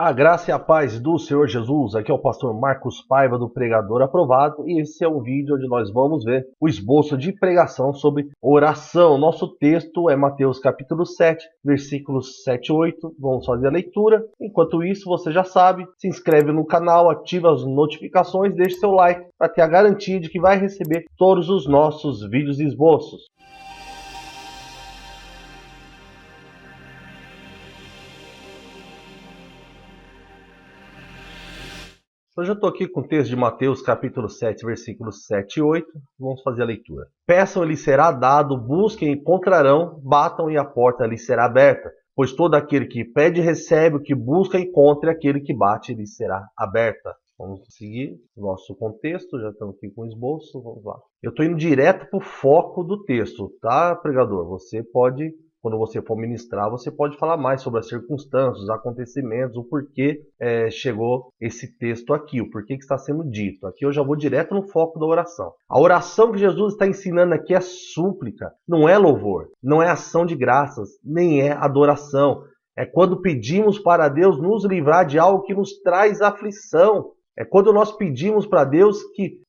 A graça e a paz do Senhor Jesus, aqui é o pastor Marcos Paiva do Pregador Aprovado e esse é um vídeo onde nós vamos ver o esboço de pregação sobre oração. Nosso texto é Mateus capítulo 7, versículos 7 e 8, vamos fazer a leitura. Enquanto isso, você já sabe, se inscreve no canal, ativa as notificações, deixe seu like para ter a garantia de que vai receber todos os nossos vídeos e esboços. Eu já estou aqui com o texto de Mateus, capítulo 7, versículos 7 e 8. Vamos fazer a leitura. Peçam e lhes será dado, busquem e encontrarão, batam e a porta lhes será aberta. Pois todo aquele que pede recebe, o que busca encontra, e aquele que bate lhes será aberta. Vamos seguir o nosso contexto, já estamos aqui com o esboço, vamos lá. Eu estou indo direto para o foco do texto, tá, pregador? Você pode... Quando você for ministrar, você pode falar mais sobre as circunstâncias, os acontecimentos, o porquê chegou esse texto aqui, o porquê que está sendo dito. Aqui eu já vou direto no foco da oração. A oração que Jesus está ensinando aqui é súplica, não é louvor, não é ação de graças, nem é adoração. É quando pedimos para Deus nos livrar de algo que nos traz aflição. É quando nós pedimos para Deus que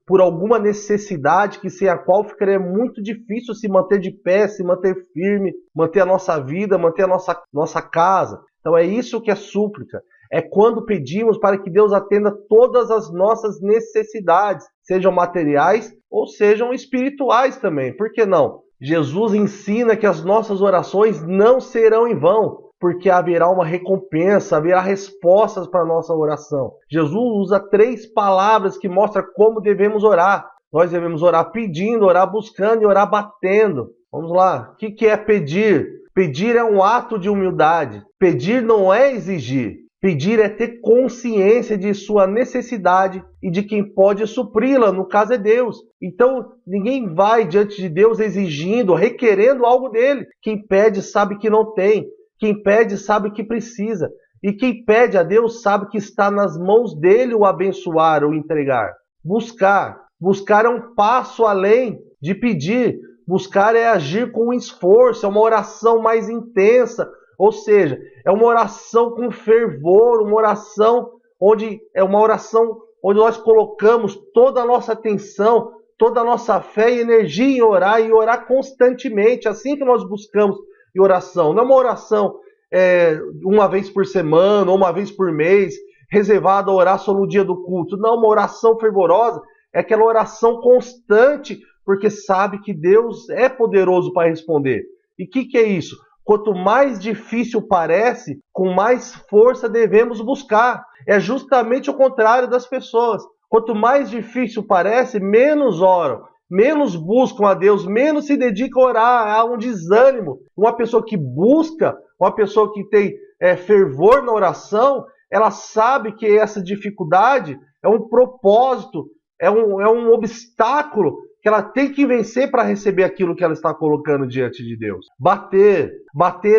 por alguma necessidade que sem a qual ficaria muito difícil se manter de pé, se manter firme, manter a nossa vida, manter a nossa casa. Então é isso que é súplica. É quando pedimos para que Deus atenda todas as nossas necessidades, sejam materiais ou sejam espirituais também. Por que não? Jesus ensina que as nossas orações não serão em vão, porque haverá uma recompensa, haverá respostas para a nossa oração. Jesus usa 3 palavras que mostram como devemos orar. Nós devemos orar pedindo, orar buscando e orar batendo. Vamos lá. O que é pedir? Pedir é um ato de humildade. Pedir não é exigir. Pedir é ter consciência de sua necessidade e de quem pode supri-la, no caso é Deus. Então, ninguém vai diante de Deus exigindo, requerendo algo dele. Quem pede sabe que não tem. Quem pede sabe que precisa. E quem pede a Deus sabe que está nas mãos dele o abençoar ou entregar. Buscar. Buscar é um passo além de pedir. Buscar é agir com esforço, é uma oração mais intensa. Ou seja, é uma oração com fervor, uma oração onde nós colocamos toda a nossa atenção, toda a nossa fé e energia em orar e orar constantemente. Assim que nós buscamos em oração. Não é uma oração uma vez por semana ou uma vez por mês, reservada a orar só no dia do culto. Não, uma oração fervorosa é aquela oração constante, porque sabe que Deus é poderoso para responder. E o que é isso? Quanto mais difícil parece, com mais força devemos buscar. É justamente o contrário das pessoas. Quanto mais difícil parece, menos oram. Menos buscam a Deus, menos se dedicam a orar, há um desânimo. Uma pessoa que busca, uma pessoa que tem fervor na oração, ela sabe que essa dificuldade é um propósito, é um obstáculo que ela tem que vencer para receber aquilo que ela está colocando diante de Deus. Bater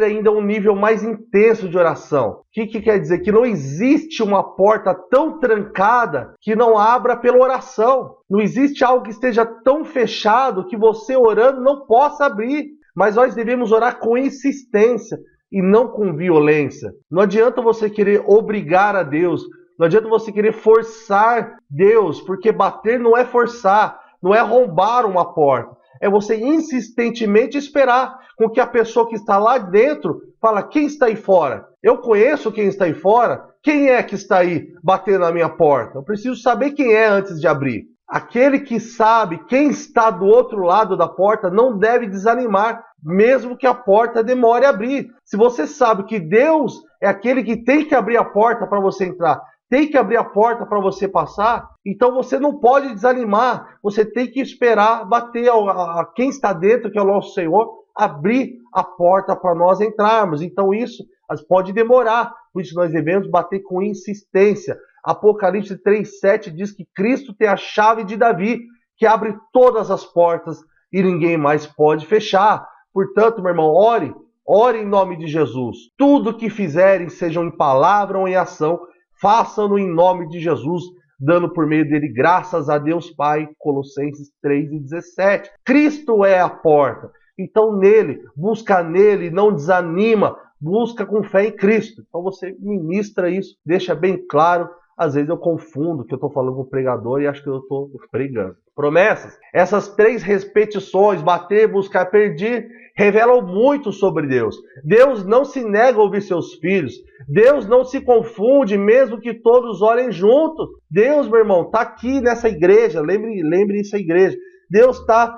ainda é um nível mais intenso de oração. O que quer dizer? Que não existe uma porta tão trancada que não abra pela oração. Não existe algo que esteja tão fechado que você orando não possa abrir. Mas nós devemos orar com insistência e não com violência. Não adianta você querer obrigar a Deus. Não adianta você querer forçar Deus, porque bater não é forçar. Não é arrombar uma porta. É você insistentemente esperar com que a pessoa que está lá dentro fala, quem está aí fora? Eu conheço quem está aí fora? Quem é que está aí batendo na minha porta? Eu preciso saber quem é antes de abrir. Aquele que sabe quem está do outro lado da porta não deve desanimar, mesmo que a porta demore a abrir. Se você sabe que Deus é aquele que tem que abrir a porta para você entrar, tem que abrir a porta para você passar, então você não pode desanimar, você tem que esperar bater a quem está dentro, que é o nosso Senhor, abrir a porta para nós entrarmos. Então isso pode demorar, por isso nós devemos bater com insistência. Apocalipse 3,7 diz que Cristo tem a chave de Davi, que abre todas as portas e ninguém mais pode fechar. Portanto, meu irmão, ore em nome de Jesus. Tudo que fizerem, sejam em palavra ou em ação, façam-no em nome de Jesus, dando por meio dele graças a Deus Pai. Colossenses 3,17. Cristo é a porta. Então busca nele, não desanima, busca com fé em Cristo. Então você ministra isso, deixa bem claro. Às vezes eu confundo que eu estou falando com o pregador e acho que eu estou pregando. Promessas. Essas 3 repetições, bater, buscar, pedir, revelam muito sobre Deus. Deus não se nega a ouvir seus filhos. Deus não se confunde, mesmo que todos orem juntos. Deus, meu irmão, está aqui nessa igreja. Lembre isso, a igreja. Deus está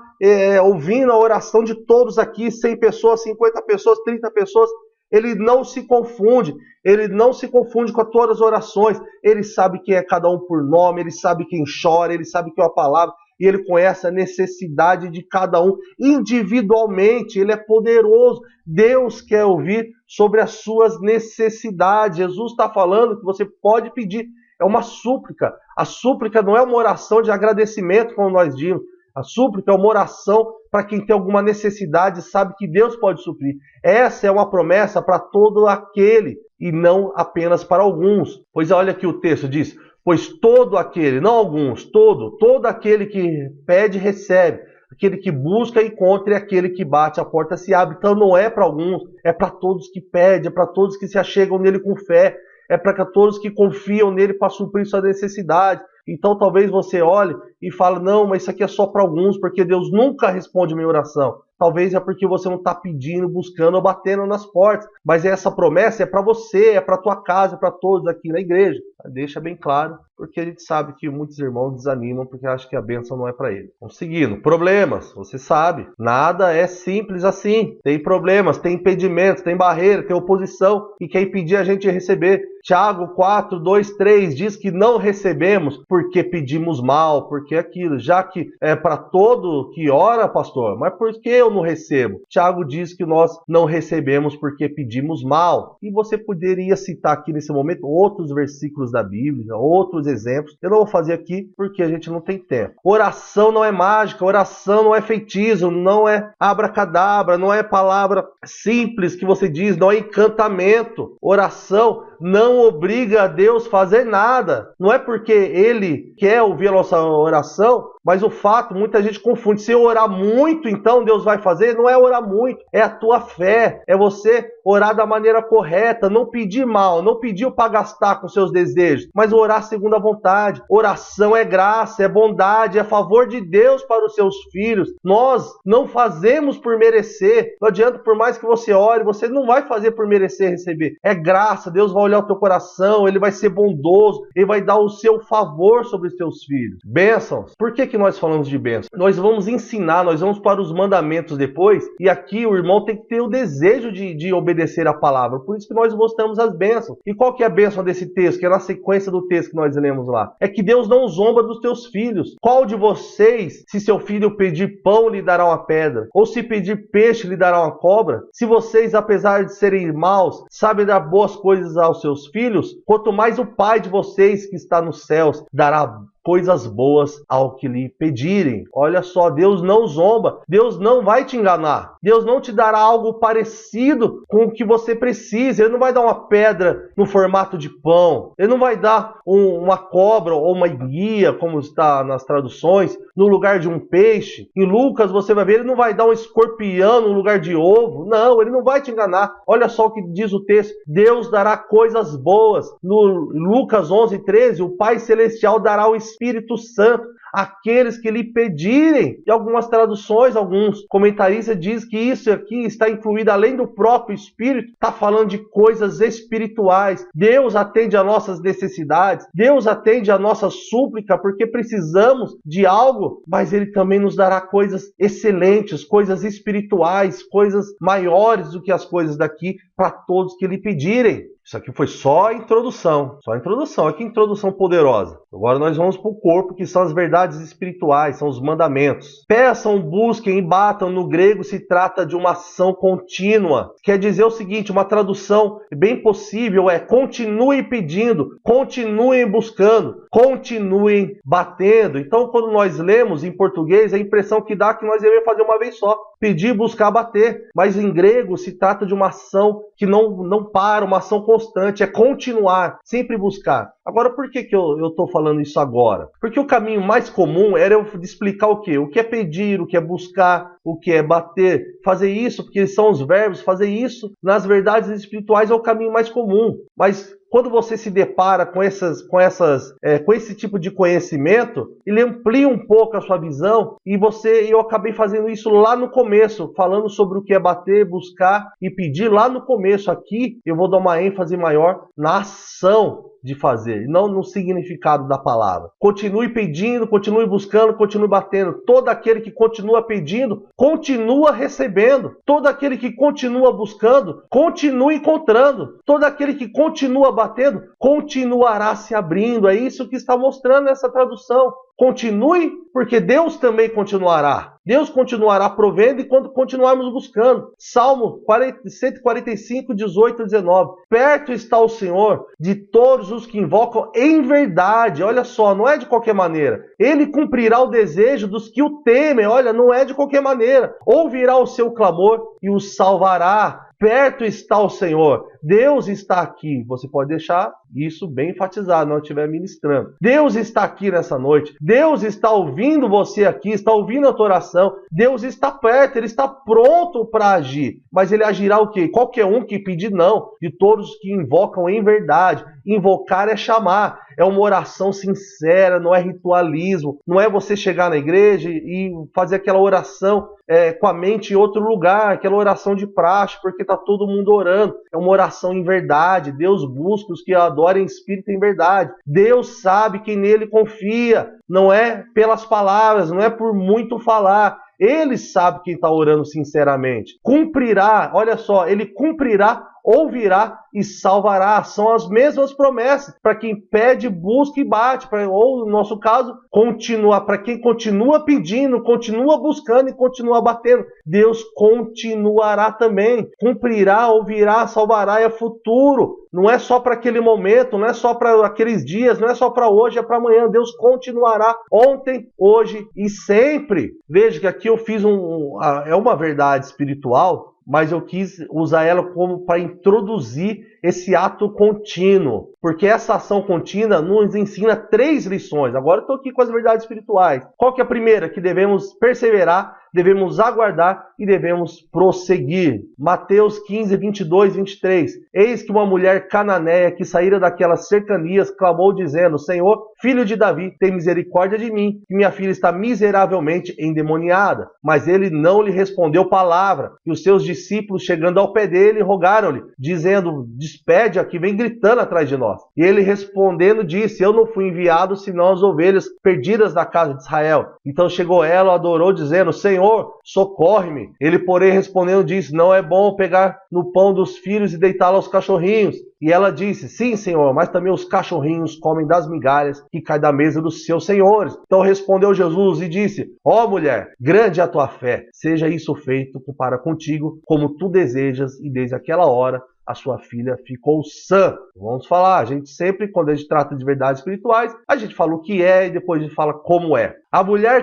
ouvindo a oração de todos aqui, 100 pessoas, 50 pessoas, 30 pessoas. Ele não se confunde. Ele não se confunde com todas as orações. Ele sabe quem é cada um por nome. Ele sabe quem chora. Ele sabe que é a palavra. E ele conhece a necessidade de cada um individualmente. Ele é poderoso. Deus quer ouvir sobre as suas necessidades. Jesus está falando que você pode pedir. É uma súplica. A súplica não é uma oração de agradecimento, como nós dizemos. A súplica é uma oração para quem tem alguma necessidade e sabe que Deus pode suprir. Essa é uma promessa para todo aquele e não apenas para alguns. Pois olha aqui o texto diz, pois todo aquele, não alguns, todo aquele que pede recebe, aquele que busca encontra e aquele que bate a porta se abre. Então não é para alguns, é para todos que pedem, é para todos que se achegam nele com fé, é para todos que confiam nele para suprir sua necessidade. Então talvez você olhe e fale, não, mas isso aqui é só para alguns, porque Deus nunca responde minha oração. Talvez é porque você não está pedindo, buscando ou batendo nas portas. Mas essa promessa é para você, é para a tua casa, é para todos aqui na igreja. Deixa bem claro, porque a gente sabe que muitos irmãos desanimam porque acham que a bênção não é para eles. Vamos seguindo. Problemas, você sabe. Nada é simples assim. Tem problemas, tem impedimentos, tem barreira, tem oposição que quer impedir a gente de receber. Tiago 4, 2, 3 diz que não recebemos porque pedimos mal, porque aquilo, já que é para todo que ora, pastor, mas por que eu não recebo? Tiago diz que nós não recebemos porque pedimos mal. E você poderia citar aqui nesse momento outros versículos da Bíblia, outros exemplos. Eu não vou fazer aqui porque a gente não tem tempo. Oração não é mágica, oração não é feitiço, não é abracadabra, não é palavra simples que você diz, não é encantamento. Oração não obriga a Deus a fazer nada. Não é porque Ele quer ouvir a nossa oração, mas o fato, muita gente confunde. Se eu orar muito, então Deus vai fazer? Não é orar muito, é a tua fé. É você orar da maneira correta, não pedir mal, não pedir para gastar com seus desejos, mas orar segundo a vontade. Oração é graça, é bondade, é favor de Deus para os seus filhos. Nós não fazemos por merecer. Não adianta, por mais que você ore, você não vai fazer por merecer receber. É graça, Deus vai olhar o teu coração, Ele vai ser bondoso, Ele vai dar o seu favor sobre os teus filhos. Bênçãos. Por que nós falamos de bênçãos? Nós vamos ensinar, nós vamos para os mandamentos depois, e aqui o irmão tem que ter o desejo de obedecer a palavra. Por isso que nós mostramos as bênçãos. E qual que é a bênção desse texto? Que é na sequência do texto que nós lemos lá. É que Deus não zomba dos teus filhos. Qual de vocês, se seu filho pedir pão, lhe dará uma pedra? Ou se pedir peixe, lhe dará uma cobra? Se vocês, apesar de serem maus, sabem dar boas coisas aos seus filhos, quanto mais o Pai de vocês que está nos céus dará coisas boas ao que lhe pedirem. Olha só, Deus não zomba, Deus não vai te enganar, Deus não te dará algo parecido com o que você precisa. Ele não vai dar uma pedra no formato de pão, Ele não vai dar uma cobra ou uma guia, como está nas traduções, no lugar de um peixe. Em Lucas você vai ver, Ele não vai dar um escorpião no lugar de ovo. Não, Ele não vai te enganar. Olha só o que diz o texto, Deus dará coisas boas. No Lucas 11, 13, o Pai Celestial dará o Espírito Santo àqueles que lhe pedirem. E algumas traduções, alguns comentaristas dizem que isso aqui está incluído além do próprio Espírito, está falando de coisas espirituais. Deus atende a nossas necessidades, Deus atende a nossa súplica porque precisamos de algo, mas Ele também nos dará coisas excelentes, coisas espirituais, coisas maiores do que as coisas daqui para todos que lhe pedirem. Isso aqui foi só a introdução. Só a introdução. Olha que introdução poderosa. Agora nós vamos para o corpo, que são as verdades espirituais, são os mandamentos. Peçam, busquem e batam. No grego se trata de uma ação contínua. Quer dizer o seguinte, uma tradução bem possível é continuem pedindo, continuem buscando, continuem batendo. Então quando nós lemos em português, a impressão que dá é que nós devemos fazer uma vez só. Pedir, buscar, bater. Mas em grego se trata de uma ação que não para, uma ação constante, é continuar, sempre buscar. Agora, por que eu estou falando isso agora? Porque o caminho mais comum era eu explicar o quê? O que é pedir, o que é buscar, o que é bater, fazer isso, porque são os verbos, fazer isso, nas verdades espirituais é o caminho mais comum. Mas quando você se depara com esse tipo de conhecimento, ele amplia um pouco a sua visão e eu acabei fazendo isso lá no começo, falando sobre o que é bater, buscar e pedir lá no começo. Aqui eu vou dar uma ênfase maior na ação de fazer, não no significado da palavra. Continue pedindo, continue buscando, continue batendo. Todo aquele que continua pedindo, continua recebendo. Todo aquele que continua buscando, continua encontrando. Todo aquele que continua batendo, continuará se abrindo. É isso que está mostrando essa tradução. Continue, porque Deus também continuará. Deus continuará provendo enquanto continuarmos buscando. Salmo 145, 18 e 19. Perto está o Senhor de todos os que invocam em verdade. Olha só, não é de qualquer maneira. Ele cumprirá o desejo dos que o temem. Olha, não é de qualquer maneira. Ouvirá o seu clamor e o salvará. Perto está o Senhor. Deus está aqui. Você pode deixar isso bem enfatizado, não estiver ministrando. Deus está aqui nessa noite. Deus está ouvindo você aqui, está ouvindo a tua oração. Deus está perto, Ele está pronto para agir. Mas Ele agirá o quê? Qualquer um que pedir, não. De todos que invocam em verdade. Invocar é chamar. É uma oração sincera, não é ritualismo. Não é você chegar na igreja e fazer aquela oração com a mente em outro lugar, aquela oração de praxe, porque está todo mundo orando. É uma oração em verdade. Deus busca os que adorem em espírito e em verdade. Deus sabe quem nele confia. Não é pelas palavras, não é por muito falar. Ele sabe quem está orando sinceramente. Cumprirá, olha só, Ele cumprirá, ouvirá e salvará. São as mesmas promessas para quem pede, busca e bate. Ou, no nosso caso, para quem continua pedindo, continua buscando e continua batendo. Deus continuará também. Cumprirá, ouvirá, salvará. É futuro. Não é só para aquele momento, não é só para aqueles dias, não é só para hoje, é para amanhã. Deus continuará ontem, hoje e sempre. Veja que aqui eu fiz é uma verdade espiritual, mas eu quis usar ela como para introduzir esse ato contínuo. Porque essa ação contínua nos ensina 3 lições. Agora eu estou aqui com as verdades espirituais. Qual que é a primeira? Que devemos perseverar, devemos aguardar e devemos prosseguir. Mateus 15, 22, 23. Eis que uma mulher cananeia que saíra daquelas cercanias clamou dizendo: Senhor, filho de Davi, tem misericórdia de mim, que minha filha está miseravelmente endemoniada. Mas ele não lhe respondeu palavra. E os seus discípulos, chegando ao pé dele, rogaram-lhe, dizendo: despede aqui, vem gritando atrás de nós. E ele respondendo disse: eu não fui enviado senão as ovelhas perdidas da casa de Israel. Então chegou ela, adorou, dizendo: Senhor, socorre-me. Ele, porém, respondendo, disse: não é bom pegar no pão dos filhos e deitá-lo aos cachorrinhos. E ela disse: sim, Senhor, mas também os cachorrinhos comem das migalhas que caem da mesa dos seus senhores. Então respondeu Jesus e disse: ó mulher, grande é a tua fé, seja isso feito para contigo, como tu desejas. E desde aquela hora a sua filha ficou sã. Vamos falar, a gente sempre, quando a gente trata de verdades espirituais, a gente fala o que é e depois a gente fala como é. A mulher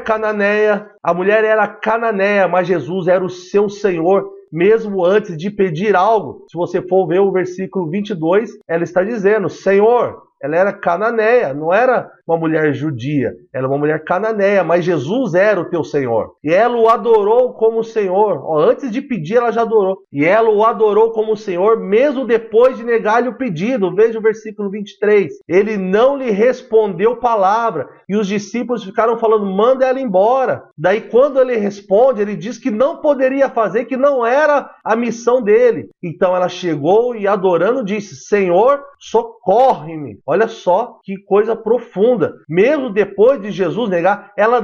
era cananeia, mas Jesus era o seu Senhor, mesmo antes de pedir algo. Se você for ver o versículo 22, ela está dizendo: Senhor. Ela era cananeia, não era uma mulher judia, era uma mulher cananeia, mas Jesus era o teu Senhor. E ela o adorou como Senhor. Antes de pedir, ela já adorou. E ela o adorou como Senhor, mesmo depois de negar-lhe o pedido. Veja o versículo 23. Ele não lhe respondeu palavra. E os discípulos ficaram falando: manda ela embora. Daí, quando ele responde, ele diz que não poderia fazer, que não era a missão dele. Então ela chegou e, adorando, disse: Senhor, socorre-me. Olha só que coisa profunda. Mesmo depois de Jesus negar, ele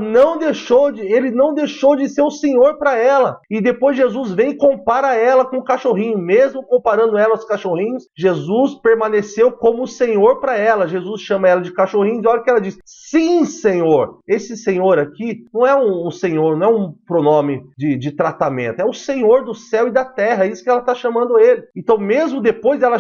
não deixou de ser o Senhor para ela. E depois Jesus vem e compara ela com o cachorrinho. Mesmo comparando ela aos cachorrinhos, Jesus permaneceu como o Senhor para ela. Jesus chama ela de cachorrinho e olha o que ela diz: sim, Senhor. Esse Senhor aqui não é um Senhor, não é um pronome de tratamento. É o Senhor do céu e da terra. É isso que ela está chamando ele. Então, mesmo depois dela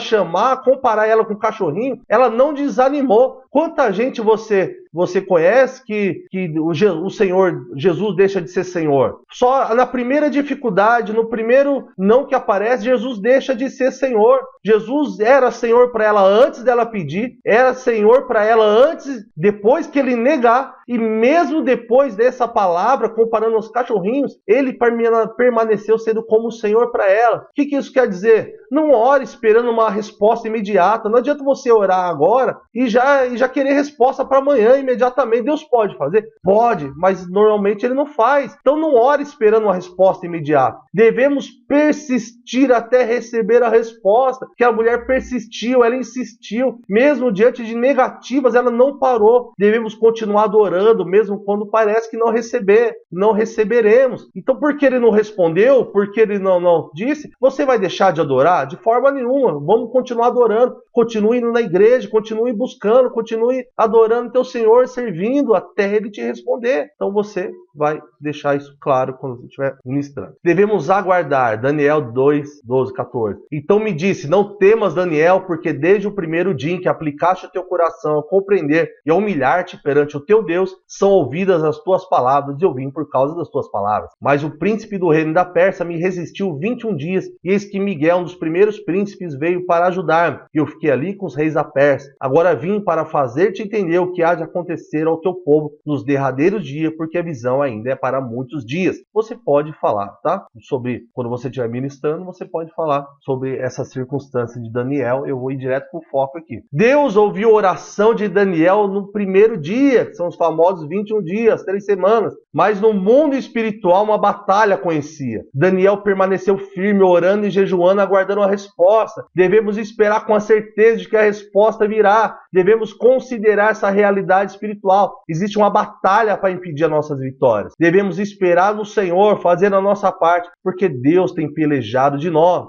comparar ela com o cachorrinho, ela não desanimou. Quanta gente você você conhece que o Senhor, Jesus deixa de ser Senhor? Só na primeira dificuldade, no primeiro não que aparece, Jesus deixa de ser Senhor. Jesus era Senhor para ela antes dela pedir, era Senhor para ela antes, depois que ele negar, e mesmo depois dessa palavra, comparando aos cachorrinhos, ele permaneceu sendo como Senhor para ela. O que isso quer dizer? Não ore esperando uma resposta imediata. Não adianta você orar agora e já querer resposta para amanhã imediatamente. Deus pode fazer? Pode, mas normalmente ele não faz. Então não ore esperando uma resposta imediata. Devemos persistir até receber a resposta. Que a mulher persistiu, ela insistiu. Mesmo diante de negativas, ela não parou. Devemos continuar adorando, mesmo quando parece que não receberemos. Então por que ele não respondeu? Porque ele não disse? Você vai deixar de adorar? De forma nenhuma. Vamos continuar adorando. Continue indo na igreja, continue buscando, continue adorando teu Senhor, servindo até ele te responder. Então você vai deixar isso claro quando você estiver ministrando. Devemos aguardar. Daniel 2, 12, 14. Então me disse, não temas, Daniel, porque desde o primeiro dia em que aplicaste o teu coração a compreender e a humilhar-te perante o teu Deus, são ouvidas as tuas palavras, e eu vim por causa das tuas palavras. Mas o príncipe do reino da Pérsia me resistiu 21 dias, e eis que Miguel, um dos primeiros príncipes, veio para ajudar-me, e eu fiquei ali com os reis da Pérsia. Agora vim para fazer-te entender o que há de acontecer ao teu povo nos derradeiros dias, porque a visão ainda é para muitos dias. Você pode falar, tá? Sobre, quando você estiver ministrando, você pode falar sobre essa circunstância de Daniel. Eu vou ir direto com o foco aqui. Deus ouviu a oração de Daniel no primeiro dia, que são os famosos 21 dias, 3 semanas. Mas no mundo espiritual, uma batalha conhecia. Daniel permaneceu firme, orando e jejuando, aguardando a resposta. Devemos esperar com a certeza de que a resposta virá. Devemos considerar essa realidade espiritual. Existe uma batalha para impedir as nossas vitórias. Devemos esperar no Senhor, fazer a nossa parte, porque Deus tem pelejado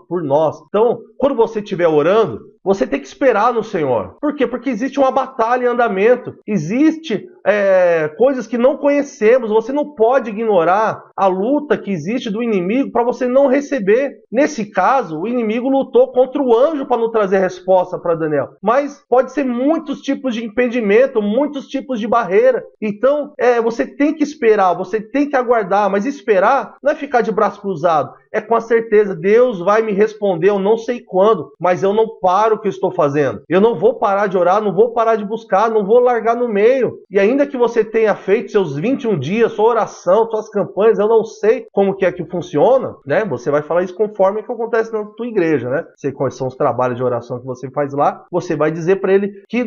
por nós. Então, quando você estiver orando, você tem que esperar no Senhor. Por quê? Porque existe uma batalha em andamento. Existe coisas que não conhecemos. Você não pode ignorar a luta que existe do inimigo para você não receber. Nesse caso, o inimigo lutou contra o anjo para não trazer resposta para Daniel. Mas pode ser muitos tipos de impedimento, muitos tipos de barreira. Então, você tem que esperar, você tem que aguardar. Mas esperar não é ficar de braço cruzado. É com a certeza, Deus vai me responder, eu não sei quando, mas eu não paro o que eu estou fazendo. Eu não vou parar de orar, não vou parar de buscar, não vou largar no meio. E ainda que você tenha feito seus 21 dias, sua oração, suas campanhas, eu não sei como que funciona, né? Você vai falar isso conforme que acontece na tua igreja, né? Sei quais são os trabalhos de oração que você faz lá, você vai dizer para ele que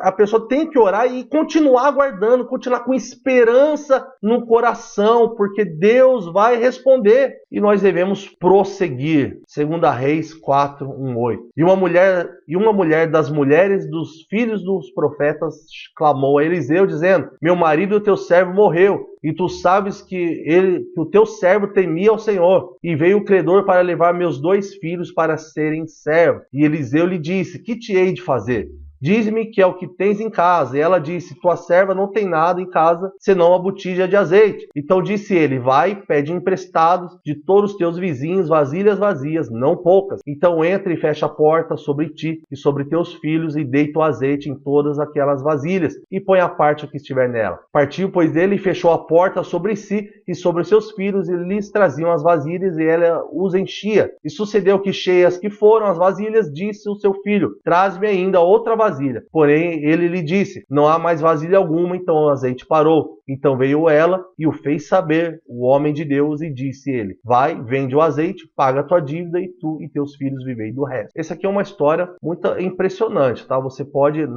a pessoa tem que orar e continuar aguardando, continuar com esperança no coração, porque Deus vai responder. E nós devemos prosseguir. 2 Reis 4, 1, 8. E uma mulher das mulheres dos filhos dos profetas clamou a Eliseu, dizendo: meu marido, o teu servo, morreu, e tu sabes que o teu servo temia ao Senhor. E veio o credor para levar meus 2 filhos para serem servos. E Eliseu lhe disse: que te hei de fazer? Diz-me que é o que tens em casa. E ela disse: tua serva não tem nada em casa, senão uma botija de azeite. Então disse ele: vai, pede emprestados de todos os teus vizinhos vasilhas vazias, não poucas. Então entra e fecha a porta sobre ti e sobre teus filhos, e deita o azeite em todas aquelas vasilhas, e põe à parte o que estiver nela. Partiu, pois, ele e fechou a porta sobre si e sobre os seus filhos, e lhes traziam as vasilhas, e ela os enchia. E sucedeu que, cheias que foram as vasilhas, disse o seu filho: traz-me ainda outra vasilha. Porém, ele lhe disse: não há mais vasilha alguma. Então o azeite parou. Então veio ela e o fez saber, o homem de Deus, e disse ele: vai, vende o azeite, paga a tua dívida, e tu e teus filhos vivei do resto. Essa aqui é uma história muito impressionante, tá? Você pode,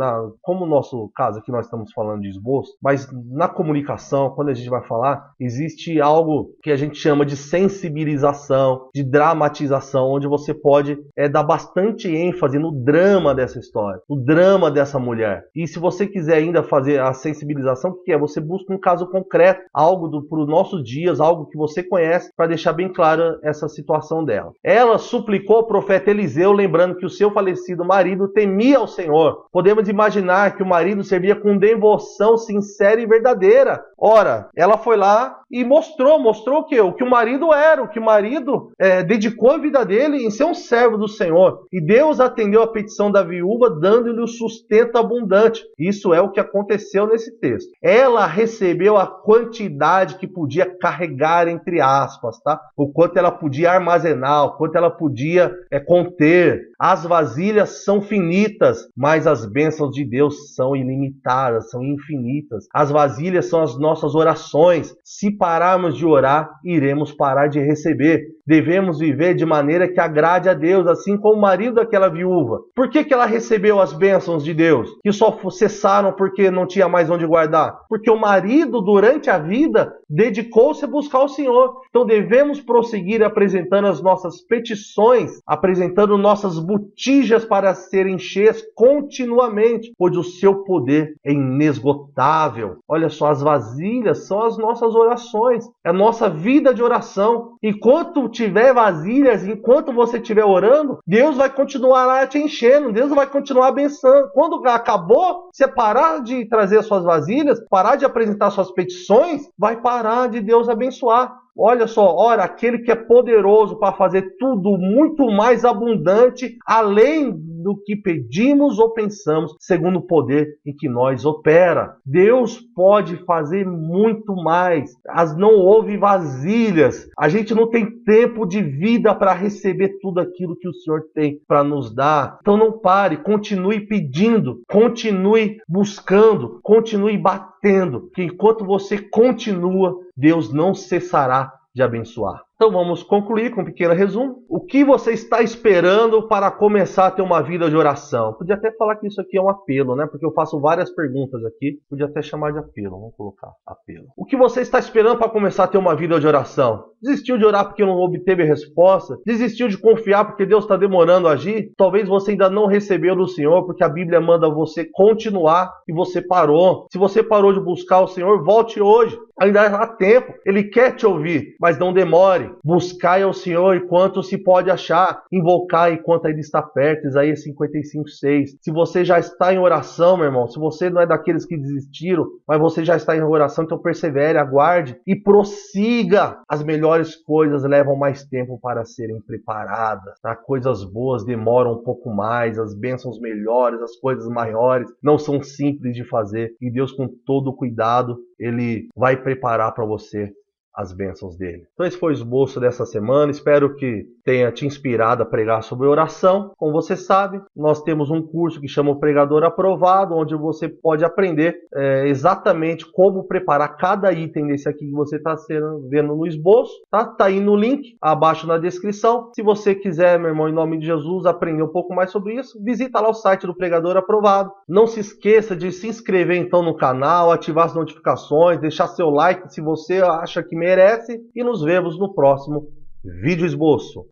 como o nosso caso aqui nós estamos falando de esboço, mas na comunicação, quando a gente vai falar, existe algo que a gente chama de sensibilização, de dramatização, onde você pode dar bastante ênfase no drama dessa história, no drama dessa mulher. E se você quiser ainda fazer a sensibilização, o que é? Você busca um caso concreto, algo para os nossos dias, algo que você conhece, para deixar bem clara essa situação dela. Ela suplicou ao profeta Eliseu, lembrando que o seu falecido marido temia ao Senhor. Podemos imaginar que o marido servia com devoção sincera e verdadeira. Ora, ela foi lá e mostrou o quê? O que o marido era, o que o marido dedicou a vida dele em ser um servo do Senhor. E Deus atendeu a petição da viúva, dando-lhe o sustento abundante. Isso é o que aconteceu nesse texto. Ela recebeu a quantidade que podia carregar, entre aspas, tá? O quanto ela podia armazenar, o quanto ela podia conter. As vasilhas são finitas, mas as bênçãos de Deus são ilimitadas, são infinitas. As vasilhas são as nossas orações. Se pararmos de orar, iremos parar de receber. Devemos viver de maneira que agrade a Deus, assim como o marido daquela viúva. Por que ela recebeu as bênçãos de Deus? Que só cessaram porque não tinha mais onde guardar? Porque o marido, durante a vida, dedicou-se a buscar o Senhor. Então devemos prosseguir apresentando as nossas petições, apresentando nossas botijas para serem cheias continuamente, pois o seu poder é inesgotável. Olha só, as vasilhas são as nossas orações, é a nossa vida de oração. Enquanto tiver vasilhas, enquanto você estiver orando, Deus vai continuar lá te enchendo, Deus vai continuar abençoando. Quando acabou, você parar de trazer as suas vasilhas, parar de apresentar suas petições, vai parar de Deus abençoar. Olha só, ora, aquele que é poderoso para fazer tudo muito mais abundante, além do que pedimos ou pensamos, segundo o poder em que nós opera. Deus pode fazer muito mais. Não houve vasilhas. A gente não tem tempo de vida para receber tudo aquilo que o Senhor tem para nos dar. Então não pare, continue pedindo, continue buscando, continue batendo, que enquanto você continua, Deus não cessará de abençoar. Então vamos concluir com um pequeno resumo. O que você está esperando para começar a ter uma vida de oração? Podia até falar que isso aqui é um apelo, né? Porque eu faço várias perguntas aqui. Podia até chamar de apelo. Vamos colocar apelo. O que você está esperando para começar a ter uma vida de oração? Desistiu de orar porque não obteve resposta? Desistiu de confiar porque Deus está demorando a agir? Talvez você ainda não recebeu do Senhor porque a Bíblia manda você continuar e você parou. Se você parou de buscar o Senhor, volte hoje. Ainda há tempo. Ele quer te ouvir, mas não demore. Buscai ao Senhor enquanto se pode achar. Invocai enquanto Ele está perto. Isaías 55:6. Se você já está em oração, meu irmão, se você não é daqueles que desistiram, mas você já está em oração, então persevere, aguarde e prossiga. As melhores coisas levam mais tempo para serem preparadas. Tá? Coisas boas demoram um pouco mais. As bênçãos melhores, as coisas maiores, não são simples de fazer. E Deus, com todo o cuidado, Ele vai preparar para você as bênçãos dele. Então esse foi o esboço dessa semana. Espero que tenha te inspirado a pregar sobre oração. Como você sabe, nós temos um curso que chama o Pregador Aprovado, onde você pode aprender exatamente como preparar cada item desse aqui que você está vendo no esboço. Tá aí no link, abaixo na descrição. Se você quiser, meu irmão, em nome de Jesus, aprender um pouco mais sobre isso, visita lá o site do Pregador Aprovado. Não se esqueça de se inscrever então no canal, ativar as notificações, deixar seu like se você acha que merece, e nos vemos no próximo vídeo esboço.